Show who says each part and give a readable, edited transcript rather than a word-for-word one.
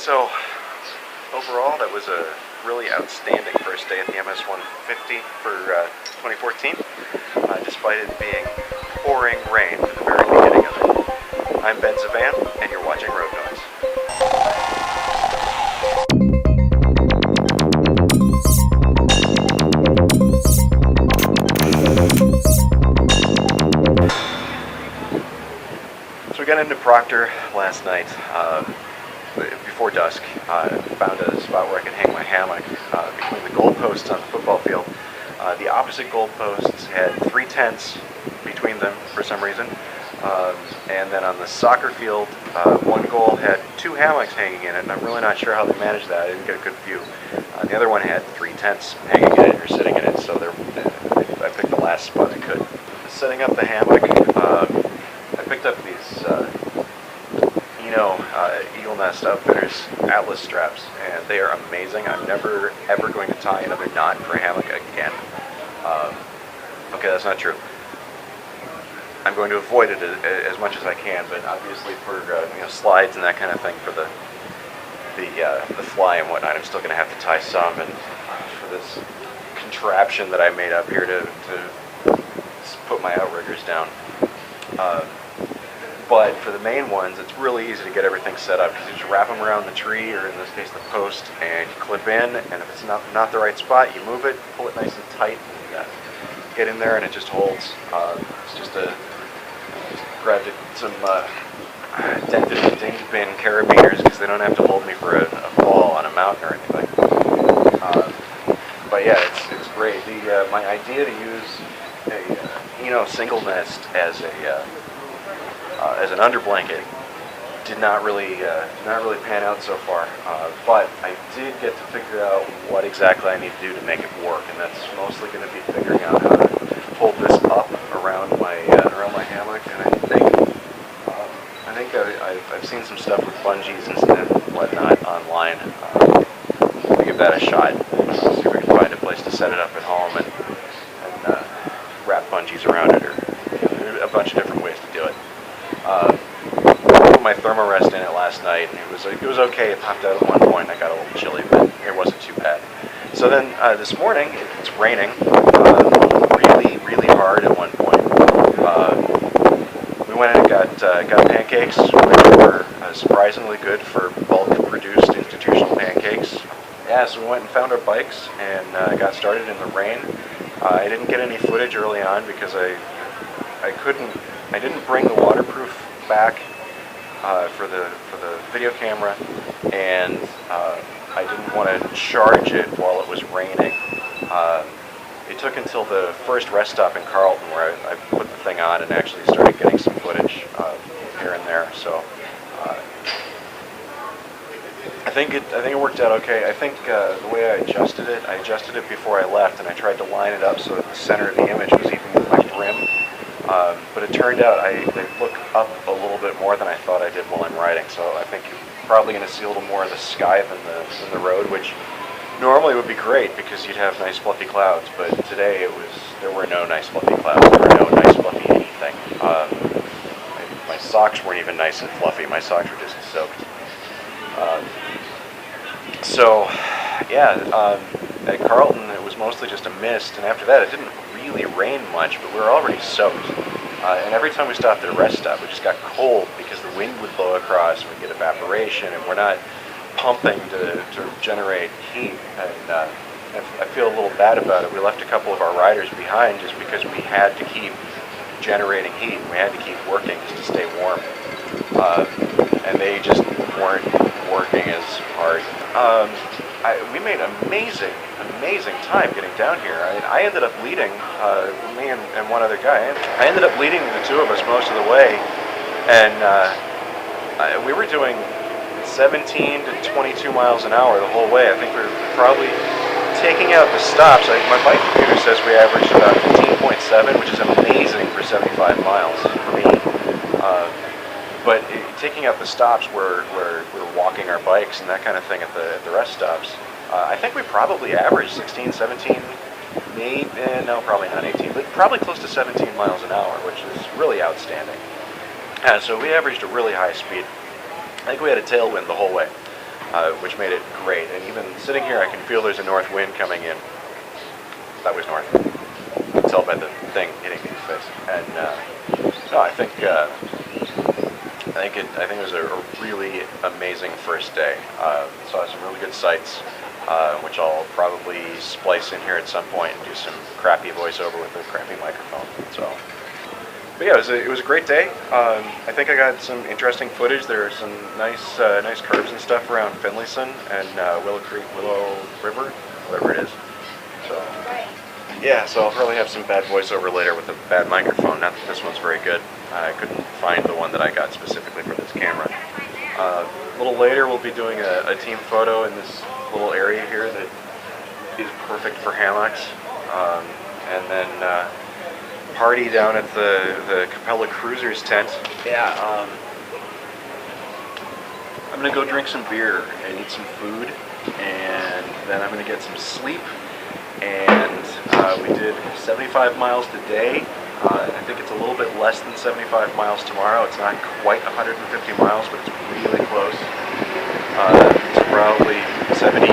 Speaker 1: So, overall, that was a really outstanding first day at the MS150 for 2014, despite it being pouring rain for the very beginning of it. I'm Zvan, and you're watching Road Noise. So we got into Proctor last night. Before dusk, found a spot where I could hang my hammock between the goalposts on the football field. The opposite goalposts had 3 tents between them for some reason, and then on the soccer field, one goal had 2 hammocks hanging in it, and I'm really not sure how they managed that. I didn't get a good view. The other one had 3 tents hanging in it or sitting in it, so I picked the last spot I could. Setting up the hammock, I picked up these Eagle Nest Outfitters Atlas straps, and they are amazing. I'm never ever going to tie another knot for a hammock again. Okay, that's not true. I'm going to avoid it as much as I can, but obviously for slides and that kind of thing, for the fly and whatnot, I'm still going to have to tie some. And for this contraption that I made up here to put my outriggers down. But for the main ones, it's really easy to get everything set up because you just wrap them around the tree, or in this case the post, and you clip in, and if it's not the right spot, you move it, pull it nice and tight, and get in there, and it just holds. It's just grabbed some dented and dinged pin carabiners because they don't have to hold me for a fall on a mountain or anything. But yeah, it's great. My idea to use a single nest as an underblanket did not really pan out so far, but I did get to figure out what exactly I need to do to make it work, and that's mostly going to be figuring out how to hold this up around my hammock. And I think I've seen some stuff with bungees and whatnot online. I'll give that a shot. See if we can find a place to set it up at home and wrap bungees around it, or a bunch of different ways to do it. I put my thermarest in it last night, and it was okay. It popped out at one point. I got a little chilly, but it wasn't too bad. So then this morning, it's raining really hard at one point. We went and got pancakes, which were surprisingly good for bulk-produced institutional pancakes. Yeah, so we went and found our bikes and got started in the rain. I didn't get any footage early on because I didn't bring the waterproof back for the video camera, and I didn't want to charge it while it was raining. It took until the first rest stop in Carlton where I put the thing on and actually started getting some footage here and there. So I think it worked out okay. I think the way I adjusted it before I left, and I tried to line it up so that the center of the image was even with my brim. But it turned out they look up a little bit more than I thought I did while I'm riding. So I think you're probably going to see a little more of the sky than the road, which normally would be great because you'd have nice fluffy clouds. But today there were no nice fluffy clouds. There were no nice fluffy anything. My socks weren't even nice and fluffy. My socks were just soaked. At Carlton it was mostly just a mist, and after that it didn't really rain much, but we were already soaked. And every time we stopped at a rest stop, it just got cold because the wind would blow across and we'd get evaporation, and we're not pumping to generate heat. And I feel a little bad about it. We left a couple of our riders behind just because we had to keep generating heat. We had to keep working just to stay warm. And they just weren't working as hard. We made amazing time getting down here. I ended up leading, me and one other guy. I ended up leading the two of us most of the way, and we were doing 17 to 22 miles an hour the whole way. I think we were probably taking out the stops. My bike computer says we averaged about 15.7, which is amazing for 75 miles for me. But taking out the stops where we were walking our bikes and that kind of thing at the rest stops, I think we probably averaged 16, 17, maybe, no, probably not 18, but probably close to 17 miles an hour, which is really outstanding. So we averaged a really high speed. I think we had a tailwind the whole way. which made it great. And even sitting here, I can feel there's a north wind coming in. That was north. You can tell by the thing hitting me in the face. And no, I think it was a really amazing first day. Saw some really good sights, which I'll probably splice in here at some point and do some crappy voiceover with a crappy microphone. So, but yeah, it was a great day. I think I got some interesting footage. There are some nice curves and stuff around Finlayson and Willow River, whatever it is. So yeah, so I'll probably have some bad voiceover later with a bad microphone. Not that this one's very good. I couldn't find the one that I got specifically for this camera. A little later we'll be doing a team photo in this little area here that is perfect for hammocks. And then party down at the Capella Cruisers tent. Yeah, I'm going to go drink some beer and eat some food, and then I'm going to get some sleep. And we did 75 miles today. I think it's a little bit less than 75 miles tomorrow. It's not quite 150 miles, but it's really close. It's probably 70